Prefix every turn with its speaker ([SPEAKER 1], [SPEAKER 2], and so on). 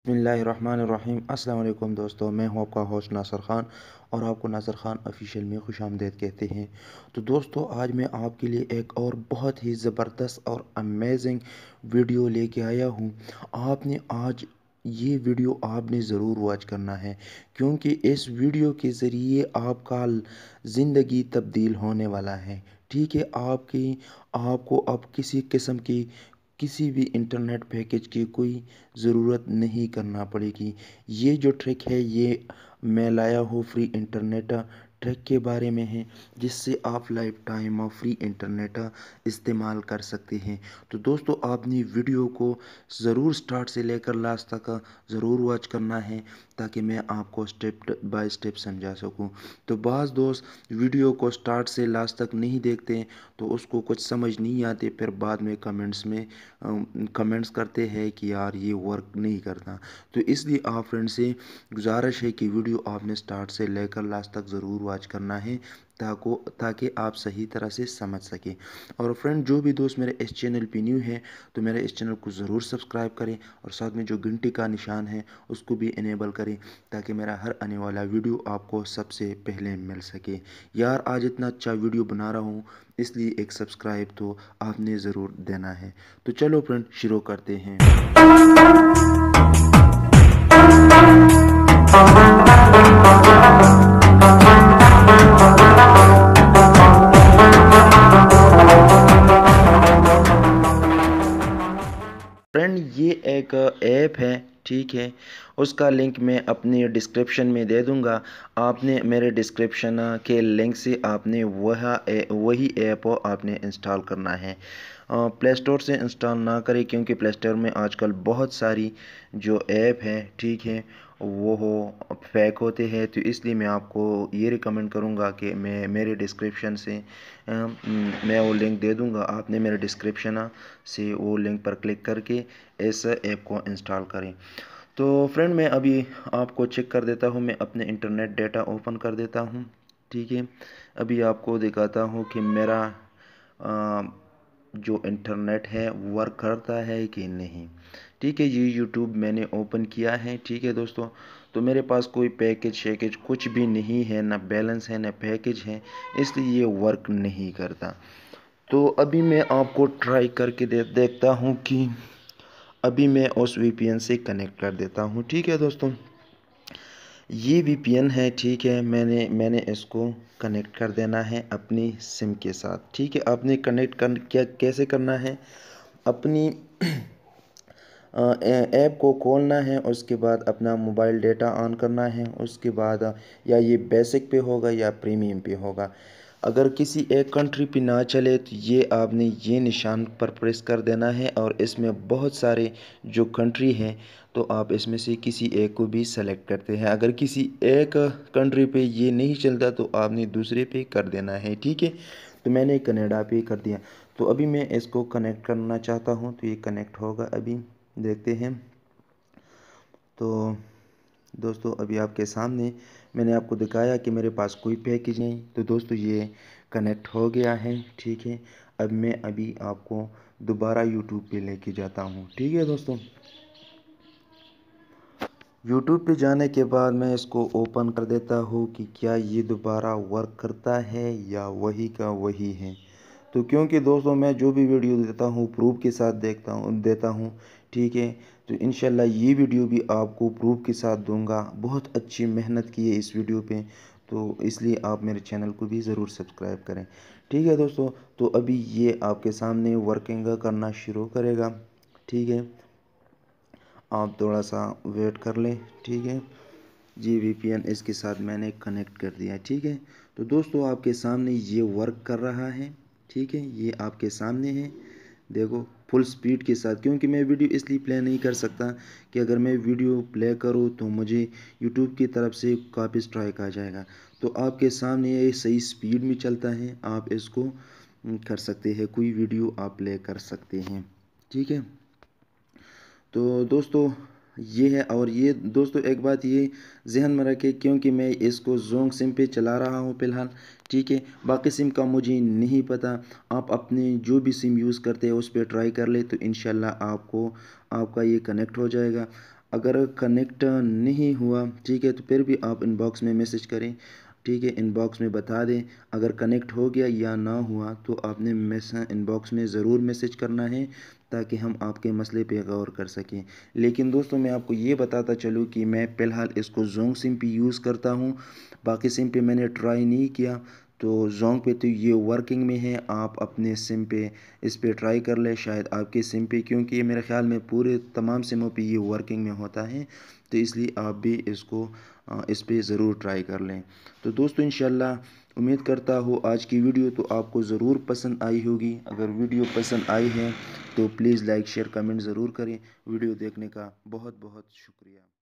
[SPEAKER 1] बिस्मिल्लाहिर्रहमानिर्रहीम। अस्सलाम वालेकुम दोस्तों, मैं हूं आपका होस्ट नासर ख़ान और आपको नासर ख़ान ऑफिशियल में खुशामदीद कहते हैं। तो दोस्तों, आज मैं आपके लिए एक और बहुत ही ज़बरदस्त और अमेजिंग वीडियो लेके आया हूं। आपने आज ये वीडियो आपने ज़रूर वॉच करना है, क्योंकि इस वीडियो के ज़रिए आपका ज़िंदगी तब्दील होने वाला है। ठीक है, आपको अब किसी किस्म की किसी भी इंटरनेट पैकेज की कोई ज़रूरत नहीं करना पड़ेगी। ये जो ट्रिक है, ये मैं लाया हूँ फ्री इंटरनेट ट्रिक के बारे में है, जिससे आप लाइफ टाइम फ्री इंटरनेट इस्तेमाल कर सकते हैं। तो दोस्तों, आपने वीडियो को ज़रूर स्टार्ट से लेकर लास्ट तक ज़रूर वॉच करना है, ताकि मैं आपको स्टेप बाय स्टेप समझा सकूं। तो बाज़ दोस्त वीडियो को स्टार्ट से लास्ट तक नहीं देखते, तो उसको कुछ समझ नहीं आते, फिर बाद में कमेंट्स करते हैं कि यार ये वर्क नहीं करता। तो इसलिए आप फ्रेंड से गुजारिश है कि वीडियो आपने स्टार्ट से लेकर लास्ट तक ज़रूर वॉच करना है, ताकि आप सही तरह से समझ सकें। और फ्रेंड, जो भी दोस्त मेरे इस चैनल पे न्यू है, तो मेरे इस चैनल को ज़रूर सब्सक्राइब करें और साथ में जो घंटी का निशान है उसको भी इनेबल करें, ताकि मेरा हर आने वाला वीडियो आपको सबसे पहले मिल सके। यार, आज इतना अच्छा वीडियो बना रहा हूँ, इसलिए एक सब्सक्राइब तो आपने ज़रूर देना है। तो चलो फ्रेंड, शुरू करते हैं। फ्रेंड, ये एक ऐप है, ठीक है। उसका लिंक मैं अपनी डिस्क्रिप्शन में दे दूंगा। आपने मेरे डिस्क्रिप्शन के लिंक से आपने वही ऐप आपने इंस्टॉल करना है। प्ले स्टोर से इंस्टॉल ना करें, क्योंकि प्ले स्टोर में आजकल बहुत सारी जो ऐप है, ठीक है, वो फेक होते हैं। तो इसलिए मैं आपको ये रिकमेंड करूँगा कि मेरे डिस्क्रिप्शन से मैं वो लिंक दे दूँगा। आपने मेरे डिस्क्रिप्शन से वो लिंक पर क्लिक करके इस ऐप को इंस्टॉल करें। तो फ्रेंड, मैं अभी आपको चेक कर देता हूँ, मैं अपने इंटरनेट डेटा ओपन कर देता हूँ, ठीक है। अभी आपको दिखाता हूँ कि मेरा जो इंटरनेट है वर्क करता है कि नहीं। ठीक है, ये यूट्यूब मैंने ओपन किया है, ठीक है दोस्तों। तो मेरे पास कोई पैकेज शैकेज कुछ भी नहीं है, ना बैलेंस है ना पैकेज है, इसलिए ये वर्क नहीं करता। तो अभी मैं आपको ट्राई करके देखता हूँ कि अभी मैं उस वीपीएन से कनेक्ट कर देता हूँ, ठीक है दोस्तों। ये वीपीएन है, ठीक है। मैंने इसको कनेक्ट कर देना है अपनी सिम के साथ, ठीक है। आपने कनेक्ट कर क्या कैसे करना है, अपनी ऐप को खोलना है, उसके बाद अपना मोबाइल डेटा ऑन करना है, उसके बाद या ये बेसिक पे होगा या प्रीमियम पे होगा। अगर किसी एक कंट्री पे ना चले, तो ये आपने ये निशान पर प्रेस कर देना है, और इसमें बहुत सारे जो कंट्री हैं, तो आप इसमें से किसी एक को भी सेलेक्ट करते हैं। अगर किसी एक कंट्री पे ये नहीं चलता, तो आपने दूसरे पे कर देना है, ठीक है। तो मैंने कनाडा पे कर दिया। तो अभी मैं इसको कनेक्ट करना चाहता हूँ, तो ये कनेक्ट होगा, अभी देखते हैं। तो दोस्तों, अभी आपके सामने मैंने आपको दिखाया कि मेरे पास कोई पैकेज नहीं। तो दोस्तों, ये कनेक्ट हो गया है, ठीक है। अब मैं अभी आपको दोबारा यूट्यूब पे लेके जाता हूँ, ठीक है दोस्तों। यूट्यूब पे जाने के बाद मैं इसको ओपन कर देता हूँ कि क्या ये दोबारा वर्क करता है या वही का वही है। तो क्योंकि दोस्तों, मैं जो भी वीडियो देता हूँ प्रूफ के साथ देता हूँ, ठीक है। तो इंशाल्लाह ये वीडियो भी आपको प्रूफ के साथ दूंगा। बहुत अच्छी मेहनत की है इस वीडियो पे, तो इसलिए आप मेरे चैनल को भी ज़रूर सब्सक्राइब करें, ठीक है दोस्तों। तो अभी ये आपके सामने वर्किंग करना शुरू करेगा, ठीक है। आप थोड़ा सा वेट कर लें, ठीक है। जी, वीपीएन इसके साथ मैंने कनेक्ट कर दिया, ठीक है। तो दोस्तों, आपके सामने ये वर्क कर रहा है, ठीक है। ये आपके सामने है, देखो, फुल स्पीड के साथ। क्योंकि मैं वीडियो इसलिए प्ले नहीं कर सकता कि अगर मैं वीडियो प्ले करूँ तो मुझे यूट्यूब की तरफ से कॉपी स्ट्राइक आ जाएगा। तो आपके सामने ये सही स्पीड में चलता है, आप इसको कर सकते हैं, कोई वीडियो आप प्ले कर सकते हैं, ठीक है। तो दोस्तों, ये है। और ये दोस्तों, एक बात ये जहन में रखें, क्योंकि मैं इसको जोंग सिम पे चला रहा हूँ फ़िलहाल, ठीक है। बाकी सिम का मुझे नहीं पता। आप अपने जो भी सिम यूज़ करते हैं उस पर ट्राई कर ले, तो इंशाल्लाह आपका ये कनेक्ट हो जाएगा। अगर कनेक्ट नहीं हुआ, ठीक है, तो फिर भी आप इनबॉक्स में मैसेज करें, ठीक है, इनबॉक्स में बता दें। अगर कनेक्ट हो गया या ना हुआ तो आपने इनबॉक्स में ज़रूर मैसेज करना है, ताकि हम आपके मसले पे गौर कर सकें। लेकिन दोस्तों मैं आपको ये बताता चलूँ कि मैं फ़िलहाल इसको जोंग सिम पे यूज़ करता हूँ, बाकी सिम पे मैंने ट्राई नहीं किया। तो जोंग पे तो ये वर्किंग में है, आप अपने सिम पे इस पे ट्राई कर लें, शायद आपके सिम पे, क्योंकि ये मेरे ख़्याल में पूरे तमाम सिमों पे ये वर्किंग में होता है, तो इसलिए आप भी इसको इस पे ज़रूर ट्राई कर लें। तो दोस्तों इंशाल्लाह उम्मीद करता हूँ आज की वीडियो तो आपको ज़रूर पसंद आई होगी। अगर वीडियो पसंद आई है तो प्लीज़ लाइक शेयर कमेंट ज़रूर करें। वीडियो देखने का बहुत बहुत शुक्रिया।